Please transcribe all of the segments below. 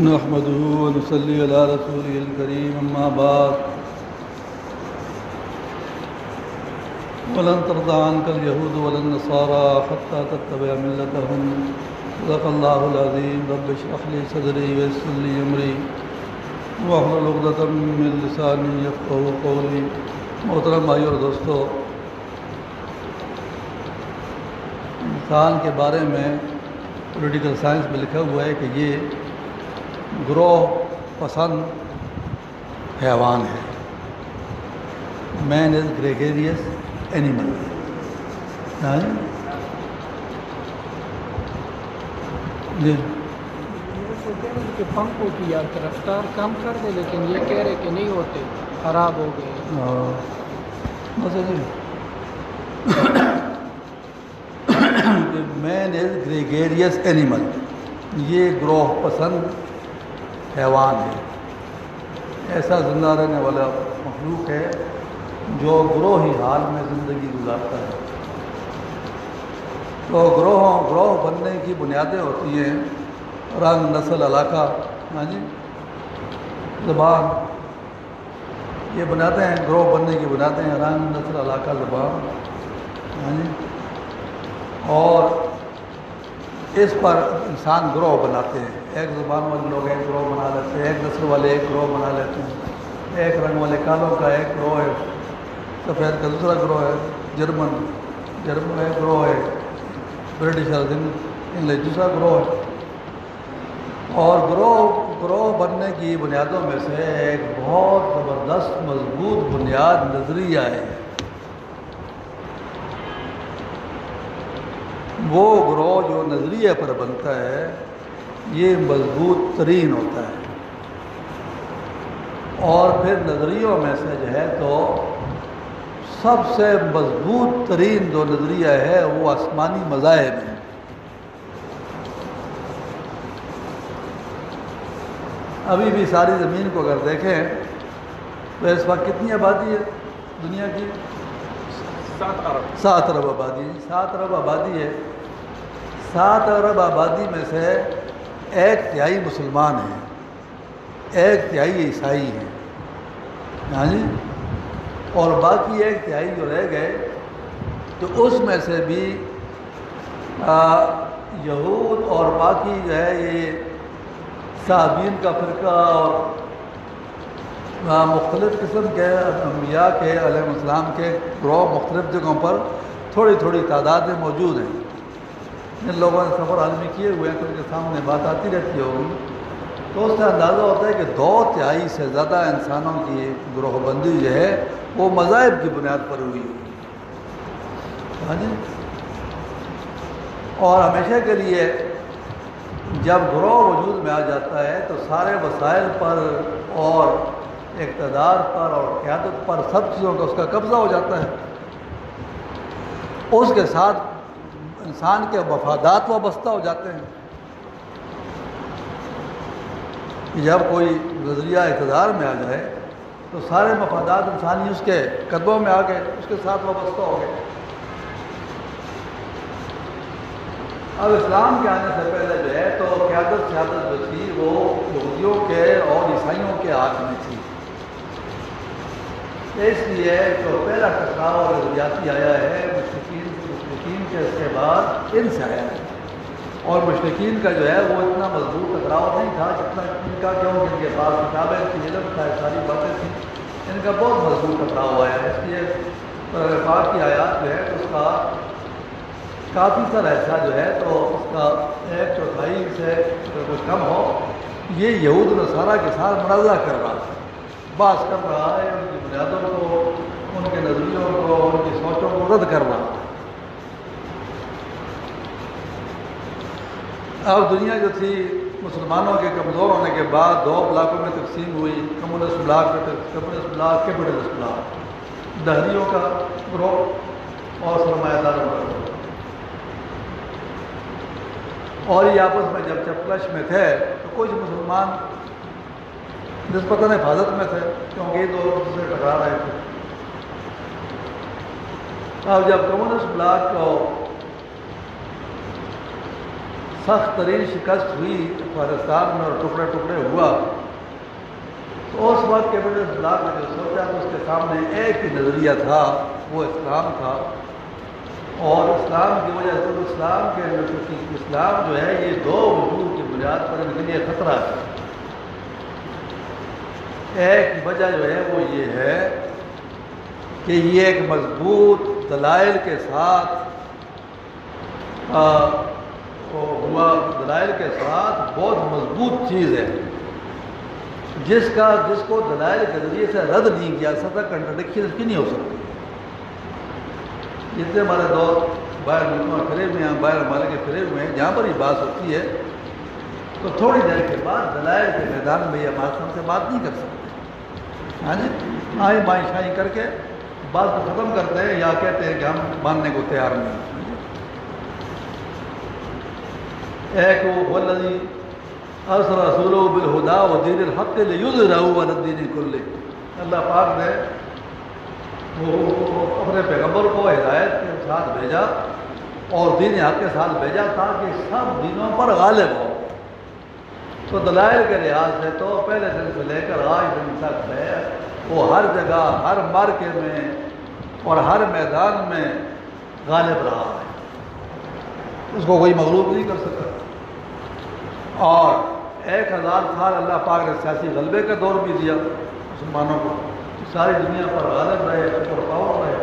نحمده ونصلي على رسوله الكريم أما بعد ولن ترضى عنك اليهود ولا النصارى حتى تتبع ملتهم صدق الله العظيم رب اشرح لي صدري ويسر لي أمري واحلل عقدة من لساني يفقهوا قولي. محترم بھائیو اور دوستو، انسان کے بارے میں پولیٹیکل سائنس میں لکھا ہوا ہے کہ یہ گروہ پسند حیوان ہے. مین از گریگیریس اینیمل. جی کہ پنکھوں کی یا رفتار کم کر دے، لیکن یہ کہہ رہے کہ نہیں ہوتے، خراب ہو گئے. بس جی مین از گریگیریس اینیمل، یہ گروہ پسند حیوان ہے. ایسا زندہ رہنے والا مخلوق ہے جو گروہی حال میں زندگی گزارتا ہے. تو گروہ بننے کی بنیادیں ہوتی ہیں رنگ، نسل، علاقہ، زبان. یہ بنیادیں ہیں گروہ بننے کی بنیادیں ہیں رنگ، نسل، علاقہ، زبان. اور اس پر انسان گروہ بناتے ہیں. ایک زبان والے لوگ ایک گروہ بنا لیتے ہیں، ایک نسل والے ایک گروہ بنا لیتے ہیں. ایک رنگ والے کالوں کا ایک گروہ ہے، سفید کا دوسرا گروہ ہے، جرمن ایک گروہ ہے، برٹش اور انگلش دوسرا گروہ ہے. اور گروہ بننے کی بنیادوں میں سے ایک بہت زبردست مضبوط بنیاد نظریہ ہے. وہ گروہ جو نظریے پر بنتا ہے یہ مضبوط ترین ہوتا ہے. اور پھر نظریوں میں سے جو ہے تو سب سے مضبوط ترین جو نظریہ ہے وہ آسمانی مذاہب ہے. ابھی بھی ساری زمین کو اگر دیکھیں تو اس وقت کتنی آبادی ہے دنیا کی؟ 7 ارب آبادی. 7 ارب آبادی ہے. 7 ارب آبادی میں سے 1/3 مسلمان ہیں، 1/3 عیسائی ہیں. اور باقی 1/3 جو رہ گئے تو اس میں سے بھی یہود اور باقی جو ہے یہ صحابین کا فرقہ اور مختلف قسم کے انبیاء کے علیہ السلام کے گروہ مختلف جگہوں پر تھوڑی تھوڑی تعداد میں موجود ہیں. جن لوگوں نے سفر عالمی کیے ہوئے ہیں تو ان کے سامنے بات آتی رہتی ہوگی، تو اس سے اندازہ ہوتا ہے کہ 2/3 سے زیادہ انسانوں کی گروہ بندی جو ہے وہ مذاہب کی بنیاد پر ہوئی. اور ہمیشہ کے لیے جب گروہ وجود میں آ جاتا ہے تو سارے وسائل پر اور اقتدار پر اور قیادت پر سب چیزوں کا اس کا قبضہ ہو جاتا ہے. اس کے ساتھ انسان کے مفادات وابستہ ہو جاتے ہیں. جب کوئی نظریہ اقتدار میں آ جائے تو سارے مفادات انسانی اس کے قدموں میں آ گئے، اس کے ساتھ وابستہ ہو گئے. اب اسلام کے آنے سے پہلے جو ہے تو قیادت سیادت جو تھی وہ یہودیوں کے اور عیسائیوں کے ہاتھ میں تھی. اس لیے جو پہلا ٹکراؤ نظریاتی آیا ہے مشرکین کے اس کے بعد ان سے آیا ہے. اور مشرکین کا جو ہے وہ اتنا مضبوط ٹکراؤ نہیں تھا جتنا ان کا، کیوں ان کے پاس کتابیں کی علم تھا، ساری باتیں تھیں. ان کا بہت مضبوط ٹکراؤ آیا ہے. اس لیے پاک کی آیات جو ہے اس کا کافی سارا حصہ جو ہے تو اس کا 1/4 سے کچھ کم ہو یہ یہود و نصارہ کے ساتھ مناظرہ کر رہا ہے، بحث کر رہا ہے، ان کی بنیادوں کو، ان کے نظریوں کو، ان کی سوچوں کو رد کر رہا ہے. اب دنیا جو تھی مسلمانوں کے کمزور ہونے کے بعد 2 بلاکوں میں تقسیم ہوئی. کمیونسٹ بلاک، کیپٹلسٹ بلاک، دہریوں کا گروہ اور سرمایہ داروں کا گروہ. اور یہ آپس میں جب چپکش میں تھے تو کچھ مسلمان نسبتاً حفاظت میں تھے کیونکہ یہ 2 دوسرے ٹکرا رہے تھے. اب جب کمیونسٹ بلاک کو سخت ترین شکست ہوئی افغانستان میں اور ٹکڑے ٹکڑے ہوا، تو اس وقت کیپٹل بلاک نے جو سوچا تو اس کے سامنے ایک ہی نظریہ تھا، وہ اسلام تھا۔ اور اسلام کی وجہ سے اسلام جو ہے یہ دو وجوہ کی بنیاد پر ان کے لیے خطرہ ہے۔ ایک وجہ جو ہے وہ یہ ہے کہ یہ ایک مضبوط دلائل کے ساتھ بہت مضبوط چیز ہے، جس کو دلائل کے ذریعے سے رد نہیں کیا سکتا، کنٹرڈکشن اس کی نہیں ہو سکتی۔ جتنے ہمارے دوست باہر ملکوں میں پھرے ہوئے ہیں، باہر ہمارے کے پھرے ہوئے ہیں، جہاں پر یہ بات ہوتی ہے تو تھوڑی دیر کے بعد دلائل کے میدان میں یہ ہمارے سے بات نہیں کر سکتے۔ ہاں جی، آئی مائیں شائیں کر کے بات کو ختم کرتے ہیں یا کہتے ہیں کہ ہم ماننے کو تیار نہیں۔ ایک والذی ارسل رسولہ بالہدی ودین الحق لیظہرہ علی الدین کلہ، اللہ پاک نے وہ اپنے پیغمبر کو ہدایت کے ساتھ بھیجا اور دین حق کے ساتھ بھیجا تاکہ سب دینوں پر غالب ہو۔ تو دلائل کے لحاظ سے تو پہلے دن سے لے کر آج دن تک ہے وہ ہر جگہ، ہر مارکے میں اور ہر میدان میں غالب رہا ہے، اس کو کوئی مغلوب نہیں کر سکتا۔ اور 1000 سال اللہ پاک نے سیاسی غلبے کا دور بھی دیا مسلمانوں کو، ساری دنیا پر غالب رہے، پر پاور رہے۔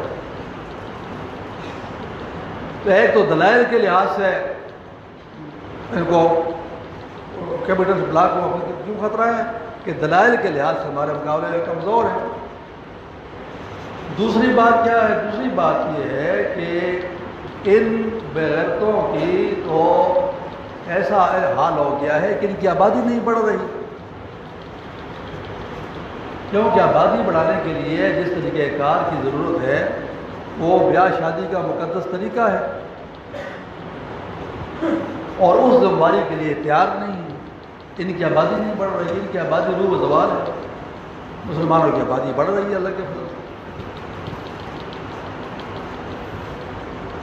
تو ایک تو دلائل کے لحاظ سے ان کو کیپٹل بلاک کو کیوں خطرہ ہے کہ دلائل کے لحاظ سے ہمارے مقابلے میں کمزور ہے۔ دوسری بات کیا ہے؟ دوسری بات یہ ہے کہ ان بغیرتوں کی تو ایسا حال ہو گیا ہے کہ ان کی آبادی نہیں بڑھ رہی، کیونکہ آبادی بڑھانے کے لیے جس طریقہ کار کی ضرورت ہے وہ بیاہ شادی کا مقدس طریقہ ہے، اور اس ذمہ کے لیے تیار نہیں ہے۔ ان کی آبادی نہیں بڑھ رہی، ان کی آبادی روح و زوال ہے، مسلمانوں کی آبادی بڑھ رہی ہے اللہ کے فضل سے۔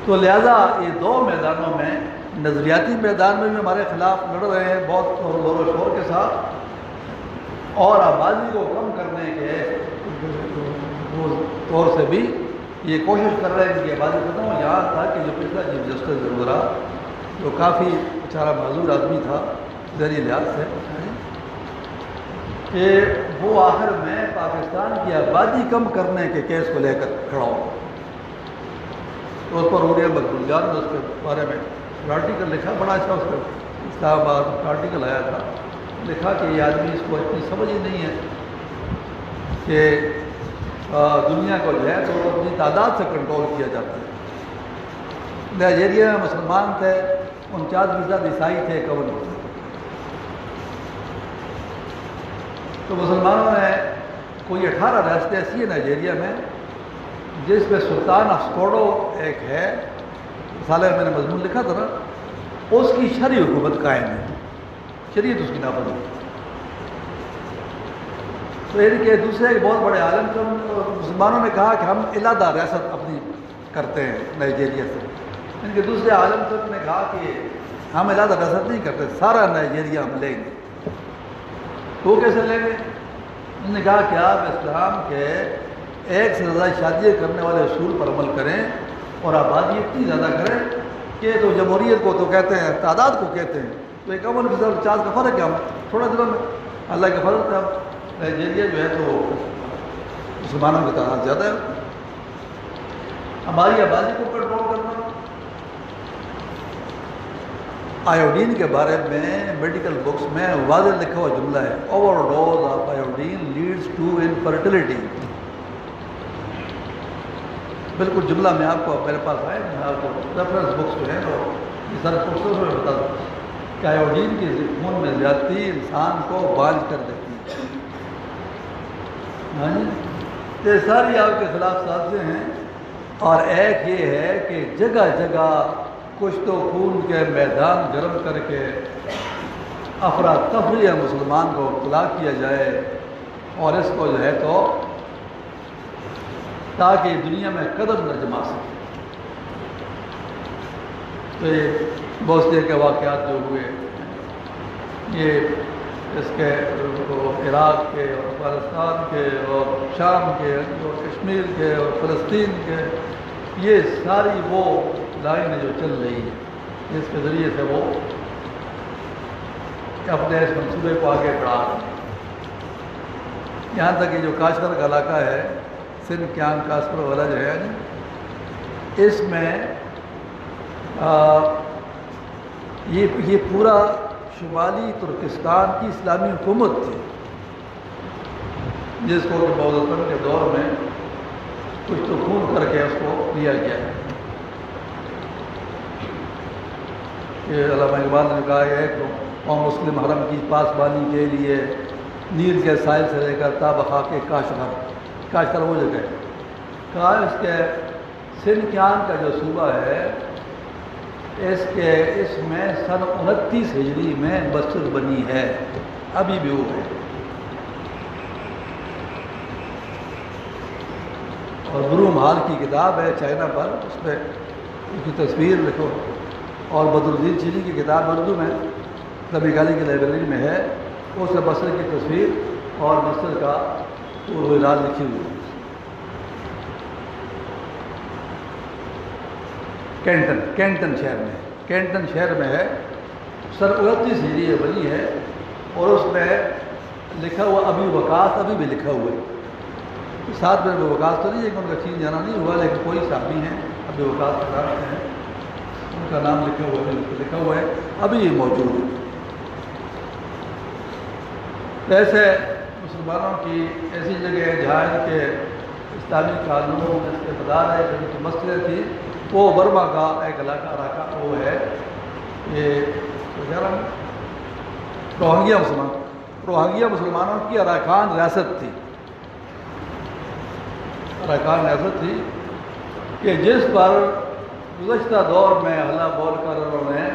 تو لہذا یہ دو میدانوں میں، نظریاتی میدان میں بھی ہمارے خلاف لڑ رہے ہیں بہت زور و شور کے ساتھ، اور آبادی کو کم کرنے کے طور سے بھی یہ کوشش کر رہے ہیں کہ آبادی ختم ہو۔ یہاں تھا کہ جو پچھلا چیف جسٹس گزرا، جو کافی بیچارہ معذور آدمی تھا ذہنی لحاظ سے، کہ وہ آخر میں پاکستان کی آبادی کم کرنے کے کیس کو لے کر کھڑا ہو، تو اس پر عوریہ مقبول جان نے اس کے بارے میں آرٹیکل لکھا، بڑا اچھا اس کا اسلام آباد آرٹیکل آیا تھا، لکھا کہ یہ آدمی اس کو اتنی سمجھ ہی نہیں ہے کہ دنیا کو جو ہے تو اپنی تعداد سے کنٹرول کیا جاتا ہے۔ نائجیریا میں مسلمان تھے 49% عیسائی تھے 51%۔ تو مسلمانوں نے کوئی 18 ریاستیں ایسی ہیں نائجیریا میں جس میں سلطان اسکوڈو ایک ہے، سالہ میں نے مضمون لکھا تھا نا، اس کی شرعی حکومت قائم ہے، شریعت اس کی نافذ ہے۔ تو ان کے دوسرے ایک بہت بڑے عالم کو مسلمانوں نے کہا کہ ہم علیحدہ ریاست اپنی کرتے ہیں نائجیریا سے۔ ان کے دوسرے عالم نے کہا کہ ہم علیحدہ ریاست نہیں کرتے، سارا نائجیریا ہم لیں گے۔ تو کیسے لیں گے؟ انہوں نے کہا کہ آپ اسلام کے ایک سے زیادہ شادیاں کرنے والے اصول پر عمل کریں اور آبادی اتنی زیادہ کریں کہ تو جمہوریت کو تو کہتے ہیں، تعداد کو کہتے ہیں، تو 51% کا فرق ہے۔ ہم تھوڑے دنوں میں اللہ کے فضل سے اب نائجیریا جو ہے تو مسلمانوں کی تعداد زیادہ ہے۔ ہماری آبادی کو کنٹرول کرنا۔ آیوڈین کے بارے میں میڈیکل بکس میں واضح لکھا ہوا جملہ ہے، over dose of iodine leads to infertility. بالکل جملہ میں آپ کو میرے پاس آئے، میں آپ کو ریفرنس بکس جو ہے وہ سر پوسٹرز میں بتا دوں کہ آیوڈین کی خون میں زیادتی انسان کو بانجھ کر دیتی ہے۔ ہاں جی، یہ ساری آپ کے خلاف سازشیں ہیں، اور ایک یہ ہے کہ جگہ جگہ کشت و خون کے میدان گرم کر کے افراتفری مسلمان کو مبتلا کیا جائے، اور اس کو جو ہے تو تاکہ دنیا میں قدم نہ جما سکے۔ تو یہ بوسنیا کے واقعات جو ہوئے، یہ اس کے عراق کے اور افغانستان کے اور شام کے اور کشمیر کے اور فلسطین کے، یہ ساری وہ لائنیں جو چل رہی ہیں جس کے ذریعے سے وہ اپنے اس منصوبے کو آگے بڑھا رہے ہیں۔ یہاں تک کہ جو کاشغر کا علاقہ ہے، سندھ کیان کاسپر والا جو ہے، اس میں یہ پورا شمالی ترکستان کی اسلامی حکومت تھی، جس کو کہ بودستان کے دور میں کچھ تو خون کر کے اس کو دیا گیا ہے۔ یہ علامہ اقبال نے کہا ہے کہ قوم مسلم حرم کی پاسبانی کے لیے نیل کے ساحل سے لے کر تا بخاک کاشغر وہ جگہ ہے۔ کہا اس کے سندھ کیان کا جو صوبہ ہے، اس میں سن 29 ہجری میں مسجد بنی ہے، ابھی بھی وہ ہے۔ اور بروم ہال کی کتاب ہے چائنا پر، اس پہ اس کی تصویر لکھو، اور بدر الدین چینی کی کتاب اردو میں نبی گالی کی لائبریری میں ہے، اس میں مسجد کی تصویر اور مسجد کا راز لکھی ہوئی ہے۔ کینٹن شہر میں ہے، سن 29 ہجری یہ بنی ہے، اور اس میں لکھا ہوا ابھی وقاص ابھی بھی لکھا ہوا ہے۔ ساتھ میں وقاص تو نہیں ہے کہ ان کا چین جانا نہیں ہوا، لیکن کوئی صحابی ہیں ابھی وقاص کرتے ہیں، ان کا نام لکھا ہوا ہے، ابھی یہ موجود ہے۔ ایسے مسلمانوں کی ایسی جگہ ہے جہاں ان کے اسلامی قانونوں میں اس کے مدار ہے، جو مسجدیں تھیں، وہ برما کا ایک علاقہ وہ ہے، یہ روہنگیا مسلمانوں کی اراکان ریاست تھی کہ جس پر گزشتہ دور میں حملہ بول کر انہوں نے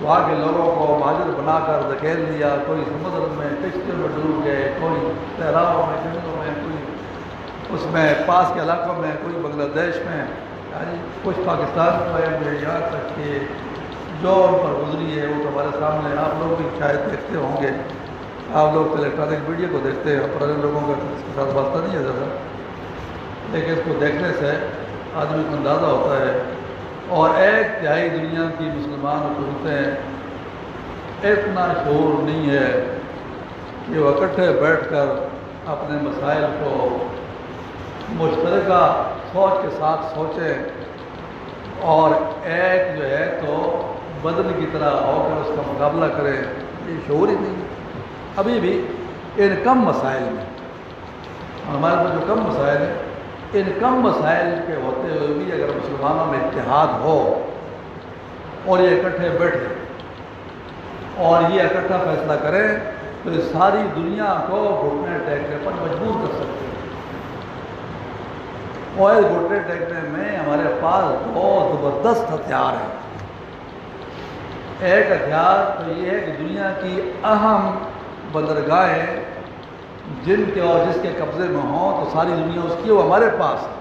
وہاں کے لوگوں کو مہاجر بنا کر دھکیل دیا، کوئی سمندر میں کشتیوں میں ڈوب گئے، کوئی صحراؤں میں جنگلوں میں، کوئی اس میں پاس کے علاقوں میں، کوئی بنگلہ دیش میں، کچھ پاکستان میں، یہاں تک کہ جو ان پر گزری ہے وہ تو ہمارے سامنے، آپ لوگ بھی شاید دیکھتے ہوں گے، آپ لوگ تو الیکٹرانک میڈیا کو دیکھتے ہیں، پرانے لوگوں کا اس کے ساتھ واسطہ نہیں ہے زیادہ، لیکن اس کو دیکھنے سے آدمی کو اندازہ ہوتا ہے۔ اور ایک تہائی دنیا کی مسلمان حکومتیں اتنا شعور نہیں ہے کہ وہ اکٹھے بیٹھ کر اپنے مسائل کو مشترکہ سوچ کے ساتھ سوچیں اور ایک جو ہے تو بدن کی طرح ہو کر اس کا مقابلہ کریں، یہ شعور ہی نہیں۔ ابھی بھی ان کم مسائل میں، ہمارے پاس جو کم مسائل ہیں، ان کم مسائل کے ہوتے ہوئے بھی اگر مسلمانوں میں اتحاد ہو اور یہ اکٹھے بیٹھے اور یہ اکٹھا فیصلہ کریں تو یہ ساری دنیا کو گھٹنے ٹیکنے پر مجبور کر سکتے ہیں۔ اور گھٹنے ٹیکنے میں ہمارے پاس بہت زبردست ہتھیار ہیں۔ ایک ہتھیار تو یہ ہے کہ دنیا کی اہم بندرگاہیں جن کے اور جس کے قبضے میں ہوں تو ساری دنیا اس کی، وہ ہمارے پاس ہے۔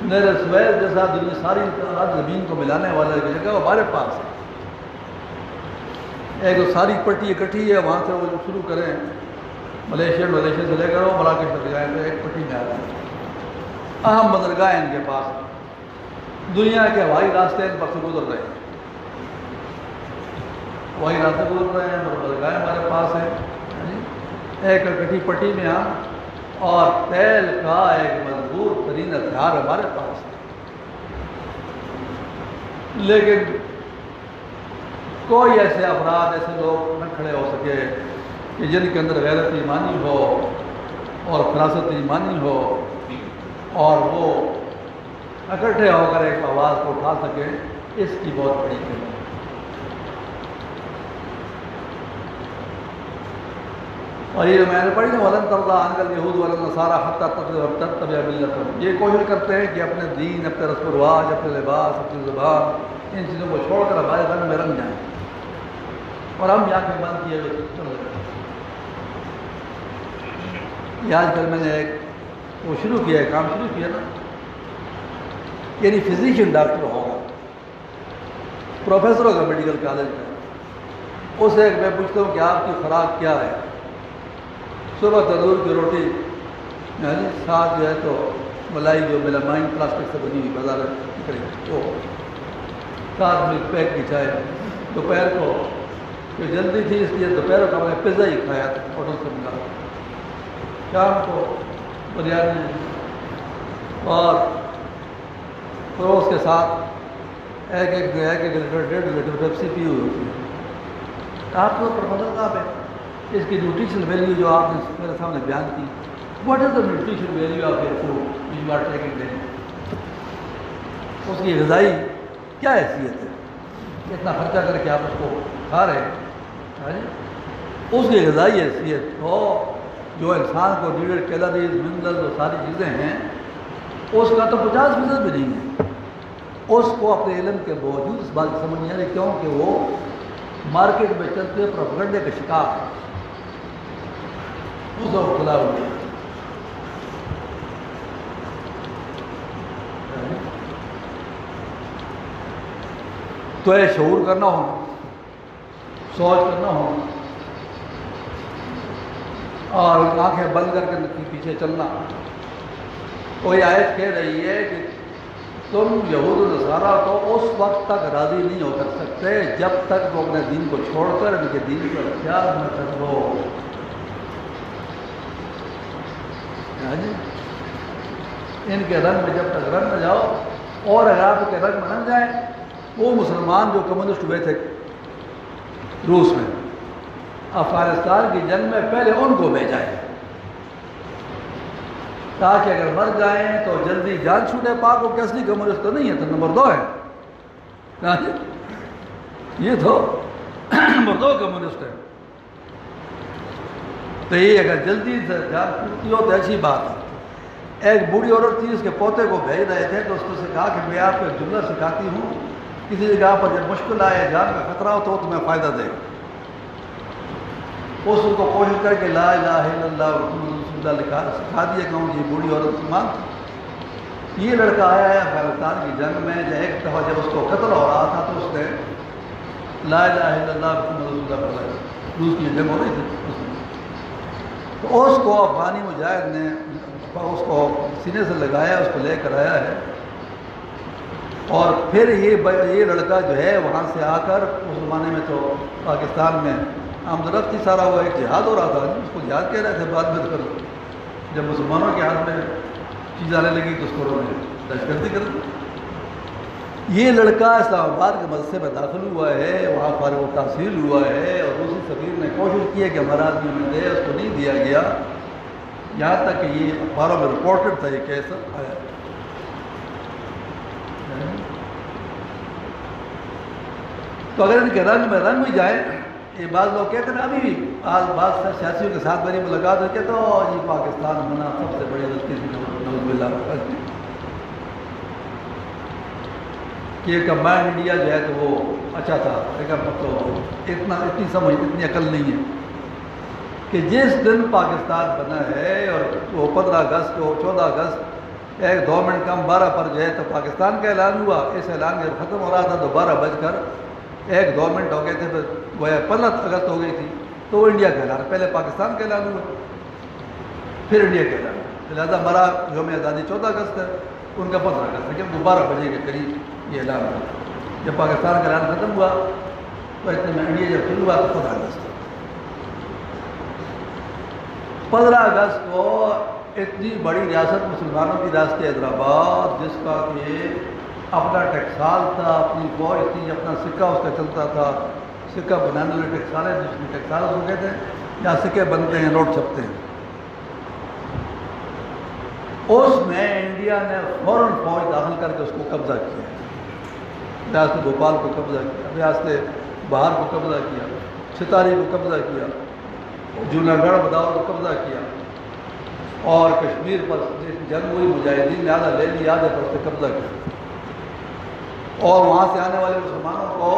نہر سویز جیسا دنیا ساری زمین کو ملانے والا ایک جگہ ہمارے پاس ہے۔ ایک تو ساری پٹی اکٹھی ہے، وہاں سے وہ شروع کریں ملیشیا سے لے کر وہ مراکش تک جائیں تو ایک پٹی میں آتا ہے۔ اہم بندرگاہ ان کے پاس، دنیا کے ہوائی راستے ان پر سے گزر رہے ہیں، ہوائی راستے گزر رہے ہیں اور بندرگاہیں ہمارے پاس ہیں۔ ایک اکٹھی پٹی میں اور تیل کا ایک مضبوط ترین ہتھیار ہمارے پاس ہے، لیکن کوئی ایسے افراد، ایسے لوگ نہ کھڑے ہو سکے کہ جن کے اندر غیرت ایمانی ہو اور فراست ایمانی ہو اور وہ اکٹھے ہو کر ایک آواز کو اٹھا سکے، اس کی بہت بڑی قیمت ہے۔ اور یہ میں نے پڑھی نا وَلَن تَرْضَىٰ عَنْكَ الْيَهُودُ وَلَا النَّصَارَىٰ حَتَّىٰ تَتَّبِعَ مِلَّتَهُمْ۔ یہ کوشش کرتے ہیں کہ اپنے دین، اپنے رسم و رواج، اپنے لباس، اپنی زبان، ان چیزوں کو چھوڑ کر ہمارے رنگ میں رنگ جائیں اور ہم یہاں کے بند کیے ہوئے چل رہے ہیں۔ یہ آج کل میں نے ایک وہ شروع کیا ہے، کام شروع کیا نا، یعنی فزیشین ڈاکٹر ہوگا، پروفیسر ہوگا میڈیکل کالج کا، اس سے میں پوچھتا ہوں کہ آپ کی خوراک کیا ہے؟ صبح تندور کی روٹی، یعنی ساتھ جو ہے تو ملائی جو میلامائن پلاسٹک سے بنی ہوئی بازار وہ، ساتھ ملک پیک کی چائے۔ دوپہر کو جو جلدی تھی اس لیے دوپہر کو میں پیزا ہی کھایا تھا ہوٹل سے ملا، شام کو بریانی اور فروز کے ساتھ ایک لیٹر 1.5 لیٹر پیپسی پی ہوئی ہوتی ہے۔ آپ کو پروفیسر صاحب ہے، اس کی نیوٹریشن ویلیو جو آپ نے میرے سامنے بیان کی، what is the nutrition value of your food you are taking day? اس کی غذائی کیا حیثیت ہے؟ اتنا خرچہ کر کے آپ اس کو کھا رہے ہیں، اس کی غذائی حیثیت تو جو انسان کو نیڈڈ کیلوریز منرل اور ساری چیزیں ہیں اس کا تو 50% بھی نہیں ہے۔ اس کو اپنے علم کے باوجود اس بات کی سمجھ نہیں آ رہی کیونکہ وہ مارکیٹ میں چلتے پروپیگنڈے کا شکار ہے، اس کو کھلا ہو گیا۔ تو یہ شعور کرنا ہونا، سوچ کرنا ہونا، اور آنکھیں بند کر کے پیچھے چلنا۔ کوئی آیت کہہ رہی ہے کہ تم یہود و نصارہ کو اس وقت تک راضی نہیں ہو کر سکتے جب تک وہ اپنے دین کو چھوڑ کر ان کے دین پر اختیار نہ کر لو۔ ان کے رنگ میں جب تک رنگ نہ جاؤ، اور اگر آپ کے رنگ میں رنگ جائیں، وہ مسلمان جو کمیونسٹ ہوئے تھے روس میں افغانستان کی جنگ میں، پہلے ان کو بھیجا ہے تاکہ اگر مر جائیں تو جلدی جان چھوٹے۔ پاک وہ کیسلی کمیونسٹ تو نہیں ہے، تو نمبر 2 ہے، یہ تو نمبر 2 کمیونسٹ ہے۔ تو یہ اگر جلدی سے جان چھوٹتی ہو تو اچھی بات ہے۔ ایک بوڑھی عورت تھی، اس کے پوتے کو بھیج رہے تھے تو اس کو کہا کہ میں آپ کو ایک جملہ سکھاتی ہوں، کسی جگہ پر جب مشکل آئے، جان کا خطرہ ہو تو تمہیں فائدہ دے گا۔ اس کو کوشش کر کے لا الہ الا اللہ محمد رسول اللہ سکھا دیا کہ یہ بوڑھی عورت مسلمان تھی۔ یہ لڑکا آیا ہے افغانستان کی جنگ میں، ایک دفعہ جب اس کو قتل ہو رہا تھا تو اس نے لا الہ الا اللہ محمد رسول اللہ پڑھا، روس کی جنگ ہو رہی تھی، تو اس کو افغانی مجاہد نے اس کو سینے سے لگایا، اس کو لے کر آیا ہے، اور پھر یہ لڑکا جو ہے وہاں سے آ کر، اس زمانے میں تو پاکستان میں آمد و رفت ہی سارا ہوا، ایک جہاد ہو رہا تھا، اس کو جہاد کہہ رہے تھے، بعد میں تو جب مسلمانوں کے ہاتھ میں چیز آنے لگی تو اس کو انہوں نے دہشت گردی کر دی۔ یہ لڑکا اسلام آباد کے مدرسے میں داخل ہوا ہے، وہاں فارغ التحصیل ہوا ہے، اور دوسری سفیر نے کوشش کی ہے کہ ہمارا آدمی ہمیں دے، اس کو نہیں دیا گیا، یہاں تک کہ یہ اخباروں میں رپورٹڈ تھا یہ کیس آیا۔ تو اگر ان کے رنگ میں رنگ بھی جائے، یہ بعض لوگ کہتے ہیں، ابھی بھی بعض سیاسیوں کے ساتھ میری ملاقات ہوئی، کہتے ہیں جی پاکستان بنا سب سے بڑی غلطی تھی، نعوذ باللہ، کہ کمبائنڈ انڈیا جو ہے تو وہ اچھا تھا، لیکن مطلب اتنی سمجھ، اتنی عقل نہیں ہے کہ جس دن پاکستان بنا ہے اور وہ 15 اگست کو 14 اگست 1-2 منٹ کم 12 پر جو ہے تو پاکستان کا اعلان ہوا، اس اعلان جب ختم ہو رہا تھا تو 12:01-2 منٹ ہو گئے تھے، پھر گویا 15 اگست ہو گئی تھی، تو وہ انڈیا کا اعلان، پہلے پاکستان کا اعلان ہوا پھر انڈیا کا اعلان، لہٰذا ہمارا یوم آزادی 14 اگست ہے، ان کا 15 اگست ہے، کیونکہ 12 بجے کے قریب یہ اعلان ہوا۔ جب پاکستان کا اعلان ختم ہوا تو اتنے میں انڈیا جب شروع ہوا تو 15 اگست 15 اگست کو اتنی بڑی ریاست مسلمانوں کی ریاست حیدرآباد، جس کا کہ اپنا ٹیکسال تھا، اپنی فوج تھی، اپنا سکہ اس کا چلتا تھا، سکہ بنانے والے ٹیکسال ہے، جس میں ٹیکسال ہو گئے تھے، جہاں سکے بنتے ہیں، نوٹ چھپتے ہیں، اس میں انڈیا نے فوراً فوج داخل کر کے اس کو قبضہ کیا، ریاست بھوپال کو قبضہ کیا، ریاست بہار کو قبضہ کیا، ستاری کو قبضہ کیا، جوناگڑھ بداور کو قبضہ کیا، اور کشمیر پر جنگ ہوئی، مجاہدین نے آدھا لے لیا، آدھے پر سے قبضہ کیا، اور وہاں سے آنے والے مسلمانوں کو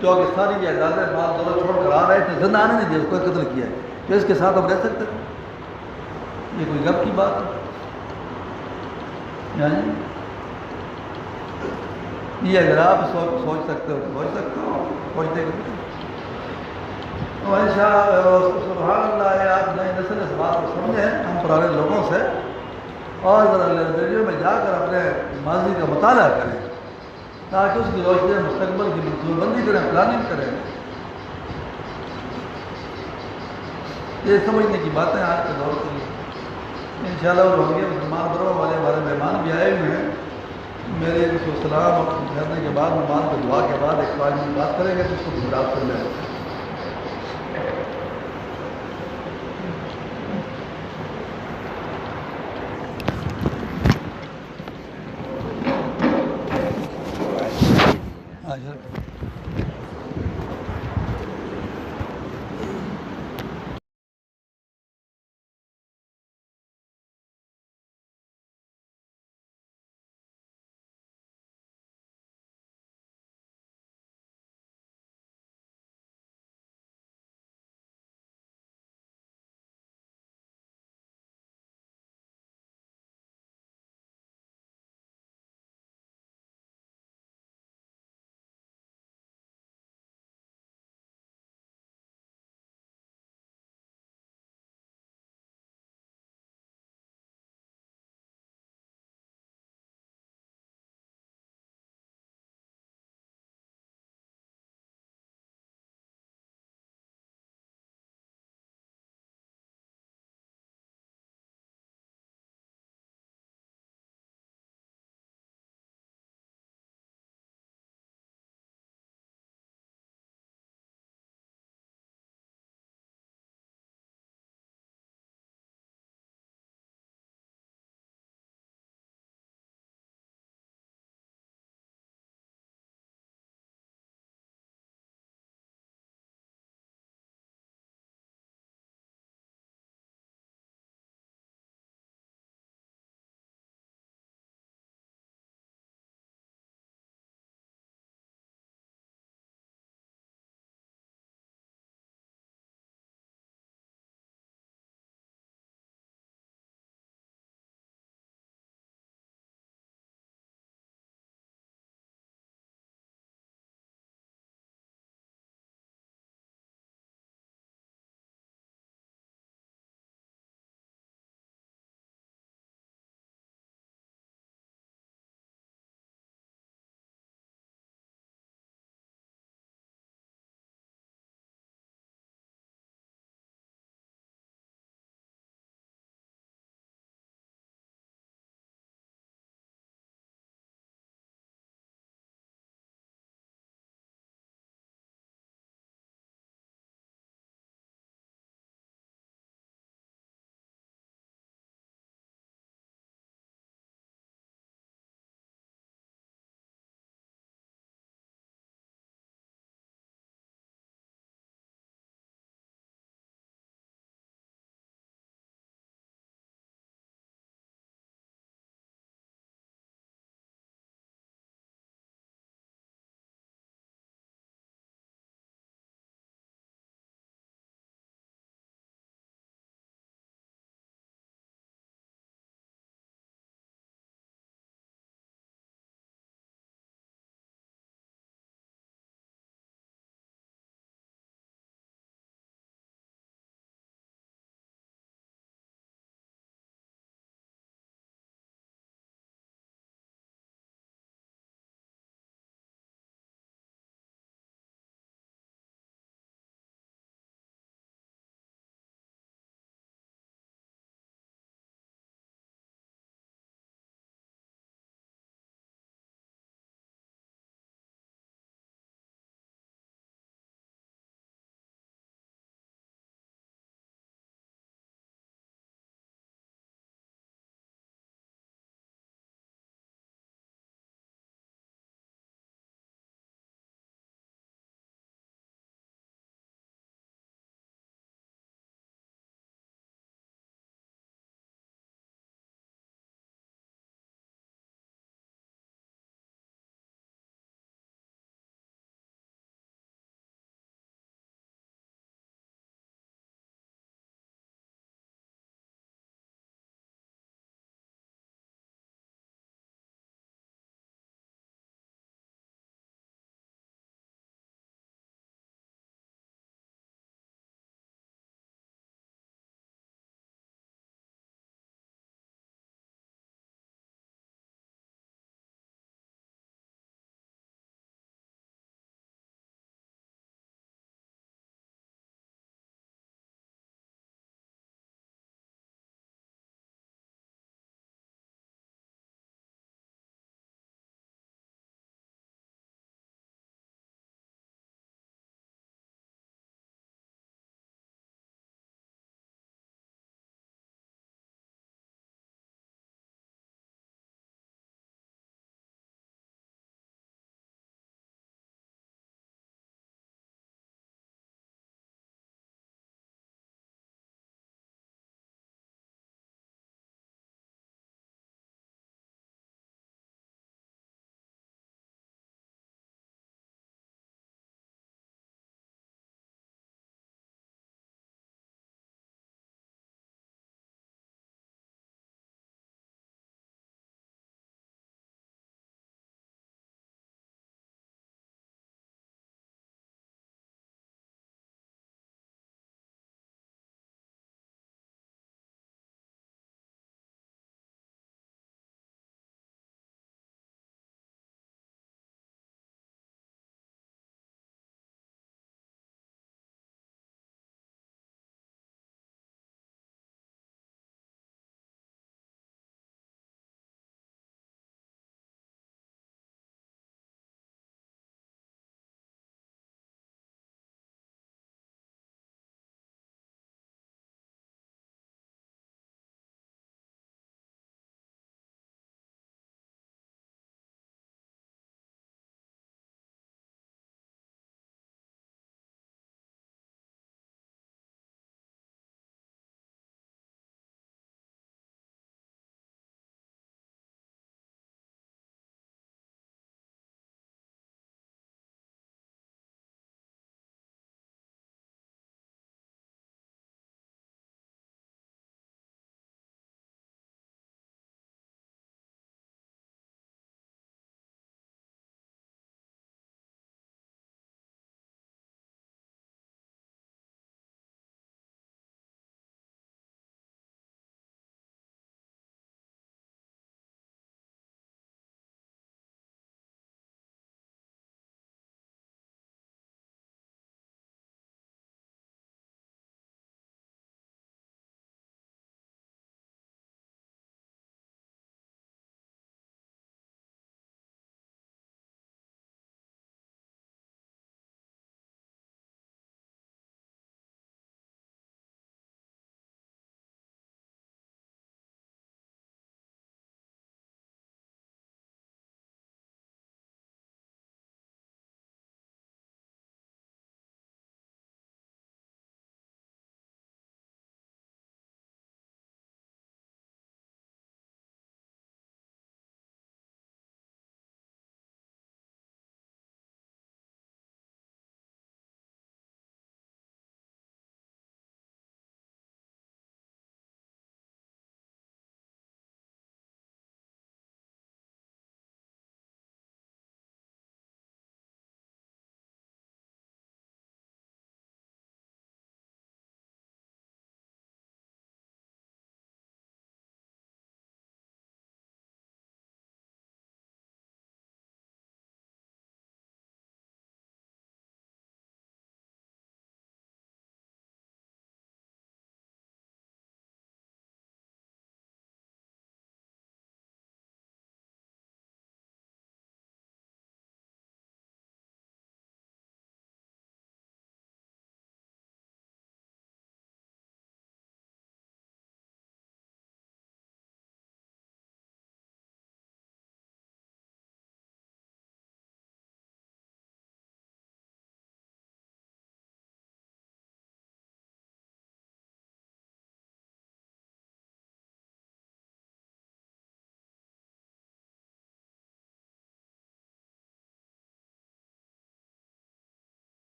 جو کہ ساری جائیدادیں مال دولت چھوڑ کر آ رہے تھے، زندہ آنے نہیں دیا، اس کو قتل کیا ہے، تو اس کے ساتھ ہم رہ سکتے ہیں؟ یہ کوئی غم کی بات ہے؟ یعنی یہ اگر آپ سوچ سکتے ہو تو سوچ سکتے ہو، سوچتے سبحان اللہ ہے، آپ نئی نسل اس بات کو سمجھیں ہم پرانے لوگوں سے، اور ذرا لائبریریوں میں جا کر اپنے ماضی کا مطالعہ کریں تاکہ اس کی روشنی میں مستقبل کی منصوبہ بندی کریں، پلاننگ کریں۔ یہ سمجھنے کی باتیں آج کے دور کے لیے انشاءاللہ وہ ہوں گے۔ مسلمان بروں والے ہمارے مہمان بھی آئے ہوئے ہیں، میرے اس کو سلام کرنے کے بعد مہمان کو دعا کے بعد ایک 5 منٹ بات کریں گے تو اس کو خطاب کر لیں۔ آج